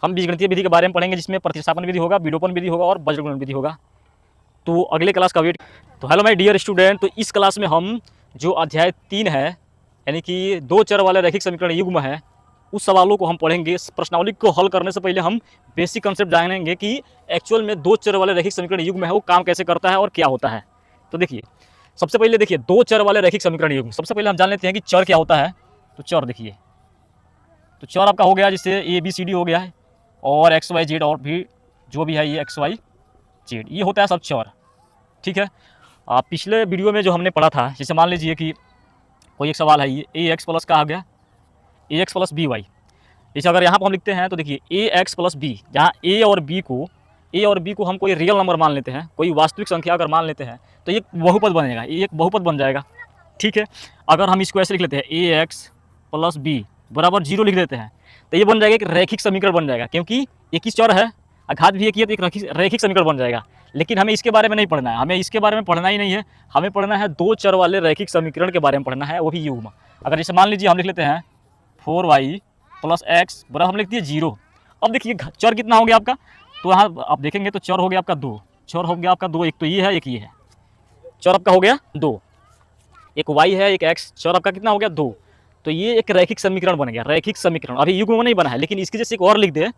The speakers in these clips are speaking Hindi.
हम बीजगणितीय विधि के बारे में पढ़ेंगे, जिसमें प्रतिस्थापन विधि होगा, विलोपन विधि होगा और वज्रगुणन विधि होगा। तो अगले क्लास का वेट। तो हेलो माय डियर स्टूडेंट, तो इस क्लास में हम जो अध्याय 3 है, यानी कि 2 चर वाले रैखिक समीकरण युग्म है, उस सवालों को हम पढ़ेंगे। प्रश्नावली को हल करने से पहले हम बेसिक कंसेप्ट जानेंगे कि एक्चुअल में 2 चर वाले रैखिक समीकरण युग्म है वो काम कैसे करता है और क्या होता है। तो देखिए, सबसे पहले देखिए 2 चर वाले रैखिक समीकरण युग्म, सबसे पहले हम जान लेते हैं कि चर क्या होता है। तो चर देखिए, तो चर आपका हो गया जिससे ABCD हो गया है, और XYZ और भी जो भी है ये XYZ, ये होता है सब चर। ठीक है, पिछले वीडियो में जो हमने पढ़ा था, जैसे मान लीजिए कि कोई एक सवाल है, ये AX प्लस का आ गया AX प्लस BY। जैसे अगर यहाँ पर हम लिखते हैं तो देखिए AX प्लस B, जहाँ A और B को हम कोई रियल नंबर मान लेते हैं, कोई वास्तविक संख्या अगर मान लेते हैं, तो ये बहुपद बनेगा, ये एक बहुपद बन जाएगा। ठीक है, अगर हम इसको ऐसे लिख लेते हैं AX प्लस B बराबर 0 लिख देते हैं, तो ये बन जाएगा एक रैखिक समीकरण बन जाएगा, क्योंकि एक ही चर है, अघात भी एक ही है, तो एक रैखिक समीकरण बन जाएगा। लेकिन हमें इसके बारे में नहीं पढ़ना है, हमें इसके बारे में पढ़ना ही नहीं है, हमें पढ़ना है 2 चर वाले रैखिक समीकरण के बारे में पढ़ना है, वो भी युग्म। अगर जैसे मान लीजिए हम लिख लेते हैं 4y प्लस x बराबर हम लिख दिए 0। अब देखिए चर कितना हो गया आपका, तो यहाँ आप देखेंगे तो चर हो गया आपका 2, चर हो गया आपका 2, एक तो ये है एक ये है, चर आपका हो गया 2, एक y है एक x, चर आपका कितना हो गया 2। तो ये एक रैखिक समीकरण बन गया, रैखिक समीकरण। अभी युग्म नहीं बना है, लेकिन इसके जैसे एक और लिख दे,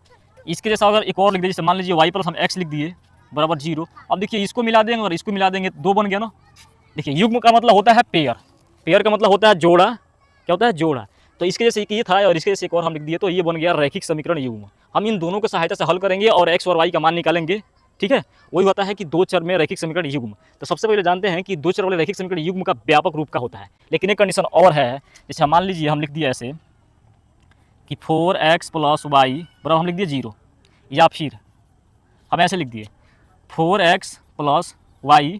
इसके जैसा अगर एक और लिख दे, जैसे मान लीजिए y प्लस हम x लिख दिए बराबर 0। अब देखिए इसको मिला देंगे और इसको मिला देंगे, 2 बन गया ना। देखिए युग्म का मतलब होता है पेयर, पेयर का मतलब होता है जोड़ा, क्या होता है जोड़ा। तो इसके जैसे एक ये था और इसके जैसे एक और हम लिख दिए, तो ये बन गया रैखिक समीकरण युग्म। हम इन दोनों की सहायता से हल करेंगे और x और y का मान निकालेंगे। ठीक है, वही होता है कि 2 चर में रैखिक समीकरण युग्म। तो सबसे पहले जानते हैं कि 2 चर वाले रैखिक समीकरण युग्म का व्यापक रूप का होता है, लेकिन एक कंडीशन और है। जैसे मान लीजिए हम लिख दिया ऐसे कि 4x प्लस वाई बराबर हम लिख दिए 0, या फिर हम ऐसे लिख दिए 4x प्लस वाई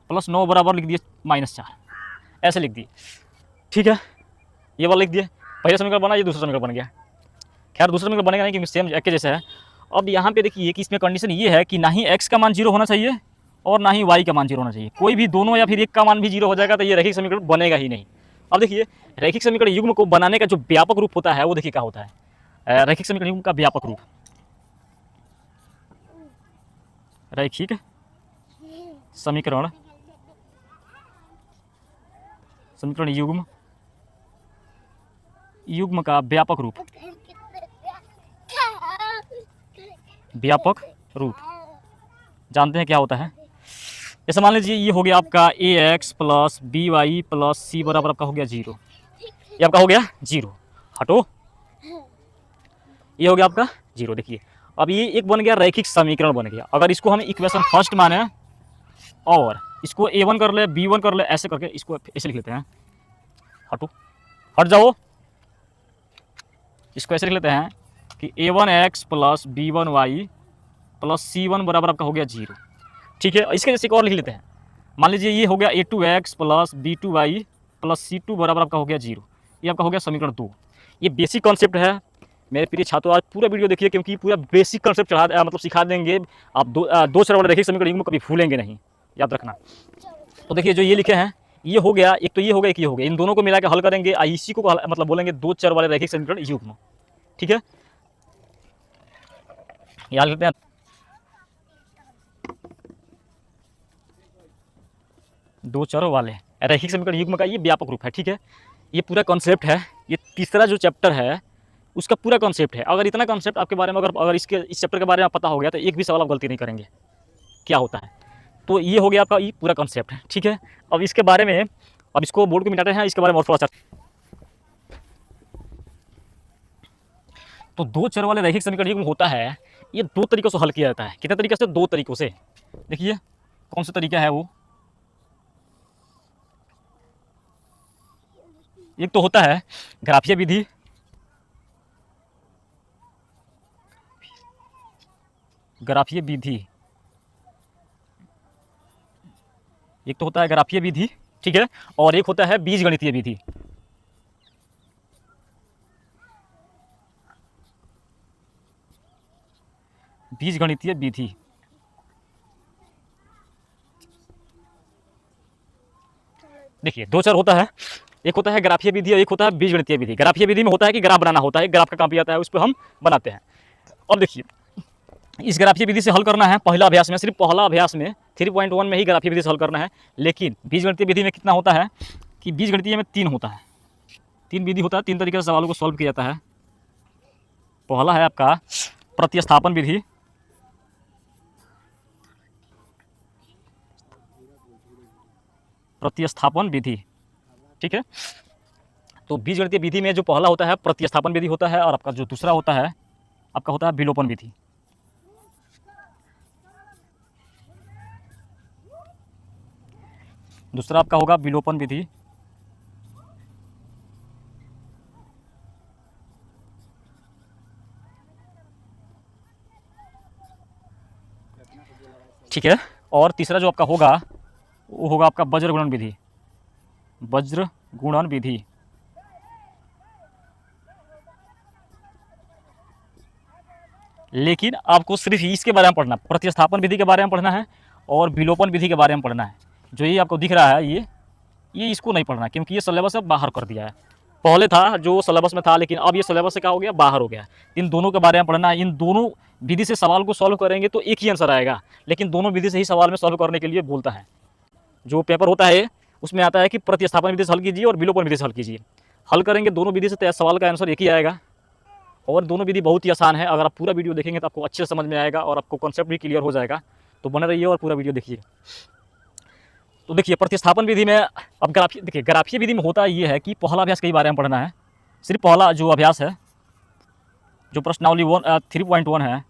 प्लस 9 बराबर लिख दिए -4, ऐसे लिख दिए। ठीक है, ये वाला लिख दिए, पहला समीकरण बना, ये दूसरा समीकरण बन गया। खैर दूसरा समीकरण बनेगा नहीं क्योंकि सेम एक के जैसा है। अब यहाँ पे देखिए कि इसमें कंडीशन ये है कि ना ही x का मान 0 होना चाहिए और ना ही y का मान 0 होना चाहिए, कोई भी दोनों या फिर एक का मान भी 0 हो जाएगा तो ये रैखिक समीकरण बनेगा ही नहीं। अब देखिए रैखिक समीकरण युग्म को बनाने का जो व्यापक रूप होता है वो देखिए क्या होता है। रैखिक समीकरण युग्म का व्यापक रूप, रैखिक समीकरण युग्म का व्यापक रूप, व्यापक रूप जानते हैं क्या होता है। जैसे मान लीजिए ये हो गया आपका AX plus BY plus C बराबर आपका हो गया 0, ये आपका हो गया 0, हटो, ये हो गया आपका 0। देखिए अब ये एक बन गया रैखिक समीकरण बन गया। अगर इसको हम इक्वेशन फर्स्ट माने और इसको A1 कर ले B1 कर ले, ऐसे करके इसको ऐसे लिख लेते हैं, हटो हट जाओ, इसको ऐसे लिख लेते हैं कि A1x plus B1y plus C1 बराबर आपका हो गया 0। ठीक है, इसके जैसे एक और लिख लेते हैं, मान लीजिए ये हो गया A2x plus B2y plus C2 बराबर आपका हो गया 0, ये आपका हो गया समीकरण 2। ये बेसिक कॉन्सेप्ट है मेरे प्रिय छात्रों, आज पूरा वीडियो देखिए, क्योंकि पूरा बेसिक कॉन्सेप्ट मतलब सिखा देंगे। आप 2 चर वाले रैखिक समीकरण युग्म कभी भूलेंगे नहीं, याद रखना। तो देखिए जो ये लिखे हैं, ये हो गया, एक तो ये हो गया, एक ये हो गया, इन दोनों को मिला के हल करेंगे, इसी को मतलब बोलेंगे 2 चर वाले रैखिक समीकरण युग्म। ठीक है, याद करते हैं 2 चर वाले रैखिक समीकरण युग्म का ये व्यापक रूप है। ठीक है, ये पूरा कॉन्सेप्ट है, ये तीसरा जो चैप्टर है उसका पूरा कॉन्सेप्ट है। अगर इतना कॉन्सेप्ट आपके बारे में अगर इस चैप्टर के बारे में पता हो गया तो एक भी सवाल आप गलती नहीं करेंगे क्या होता है। तो ये हो गया आपका ये पूरा कॉन्सेप्ट है। ठीक है, अब इसके बारे में, अब इसको बोर्ड को मिटाते हैं, इसके बारे में और थोड़ा सा। तो 2 चर वाले रैखिक समीकरण युग्म होता है, ये 2 तरीकों से हल किया जाता है। कितने तरीके से? 2 तरीकों से। देखिए कौन सा तरीका है वो, एक तो होता है ग्राफीय विधि, ग्राफीय विधि, एक तो होता है ग्राफीय विधि। ठीक है, और एक होता है बीजगणितीय विधि। बीजगणितीय विधि, देखिए 2 चर होता है, एक होता है ग्राफीय विधि और एक होता है बीजगणितीय विधि। ग्राफीय विधि में होता है कि ग्राफ बनाना होता है, ग्राफ का काम भी आता है, उस पर हम बनाते हैं। अब देखिए, इस ग्राफीय विधि से हल करना है पहला अभ्यास में, सिर्फ पहला अभ्यास में 3.1 में ही ग्राफीय विधि से हल करना है। लेकिन बीजगणितीय विधि में कितना होता है कि बीजगणितीय में 3 होता है, 3 विधि होता है, 3 तरीके से सवालों को सॉल्व किया जाता है। पहला है आपका प्रतिस्थापन विधि, प्रतिस्थापन विधि, ठीक है। तो बीजगणितीय विधि में जो पहला होता है प्रतिस्थापन विधि होता है, और आपका जो दूसरा होता है आपका होता है विलोपन विधि। दूसरा आपका होगा विलोपन विधि, ठीक है। और तीसरा जो आपका होगा वो होगा आपका वज्र गुणन विधि, वज्र गुणन विधि। लेकिन आपको सिर्फ इसके बारे में पढ़ना, प्रतिस्थापन विधि के बारे में पढ़ना है और विलोपन विधि के बारे में पढ़ना है। जो ये आपको दिख रहा है ये इसको नहीं पढ़ना, क्योंकि ये सिलेबस से बाहर कर दिया है। पहले था जो सिलेबस में था, लेकिन अब ये सिलेबस से क्या हो गया, बाहर हो गया। इन दोनों के बारे में पढ़ना है। इन दोनों विधि से सवाल को सॉल्व करेंगे तो एक ही आंसर आएगा, लेकिन दोनों विधि से ही सवाल में सॉल्व करने के लिए बोलता है। जो पेपर होता है उसमें आता है कि प्रतिस्थापन विधि से हल कीजिए और विलोपन विधि से हल कीजिए। हल करेंगे दोनों विधि से सवाल का आंसर एक ही आएगा, और दोनों विधि बहुत ही आसान है। अगर आप पूरा वीडियो देखेंगे तो आपको अच्छे से समझ में आएगा और आपको कॉन्सेप्ट भी क्लियर हो जाएगा। तो बने रहिए और पूरा वीडियो देखिए। तो देखिए प्रतिस्थापन विधि में अब देखिए ग्राफीय विधि में होता ये है कि पहला अभ्यास के बारे में पढ़ना है। सिर्फ पहला जो अभ्यास है, जो प्रश्नावली 3.1 है,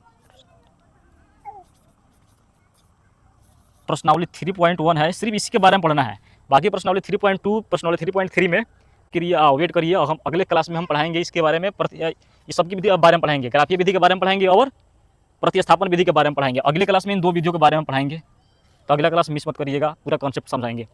प्रश्नावली 3.1 है, सिर्फ इसके बारे में पढ़ना है। बाकी प्रश्नावली 3.2, प्रश्नावली 3.3 में वेट करिए, हम अगले क्लास में हम पढ़ाएंगे इसके बारे में। ये सबकी विधि के बारे में पढ़ाएंगे, ग्राफीय विधि के बारे में पढ़ाएंगे और प्रतिस्थापन विधि के बारे में पढ़ाएंगे। अगले क्लास में इन दो विधियों के बारे में पढ़ाएंगे। तो अगला क्लास मिस मत करिएगा, पूरा कॉन्सेप्ट समझाएंगे।